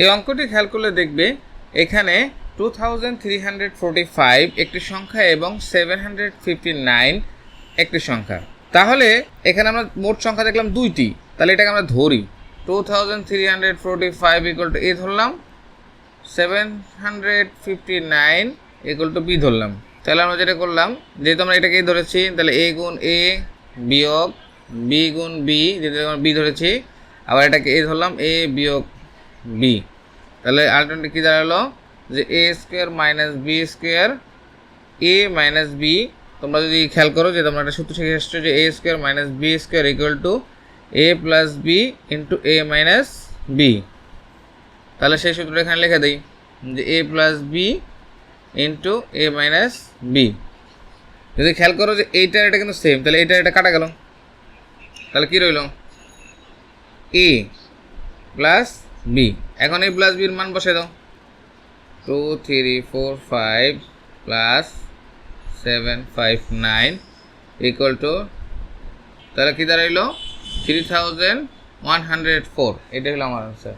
এই অঙ্কটি খেয়াল করলে দেখবে এখানে 2345 একটি সংখ্যা এবং 759 একটি সংখ্যা। তাহলে এখানে আমরা মোট সংখ্যা দেখলাম দুইটি, তাহলে এটাকে আমরা ধরি 2345 ইকুয়াল টু এ ধরলাম, 759 ইকুয়াল টু বি ধরলাম। তাহলে আমরা যেটা করলাম, যেহেতু আমরা এটাকেই ধরেছি, তাহলে এ গুণ এ বিয়োগ বি গুণ বি, যেহেতু আমরা বি ধরেছি, আবার এটাকে এ ধরলাম, এ বিয়োগ বি। তাহলে আলটিমেটলি কী দাঁড়ালো যে A square minus B square A minus B. তোমরা যদি খেয়াল করো যে তোমরা একটা সূত্র শিখে এসছো যে A square minus B square equal to A plus B into A minus B. তাহলে সেই সূত্রটা এখানে লিখে দিই যে A plus B into A minus B. যদি খেয়াল করো যে এইটার এটা কিন্তু সেম, তাহলে এইটা এটা কাটা গেল, তাহলে কী রইল এ প্লাস বি। এখন এ প্লাস বির মান বসে দাও, 2 3 4 5 প্লাস 759 ইকুয়াল টু, তাহলে কী দাঁড়াইল 3104। এটা হলো আমার আনসার।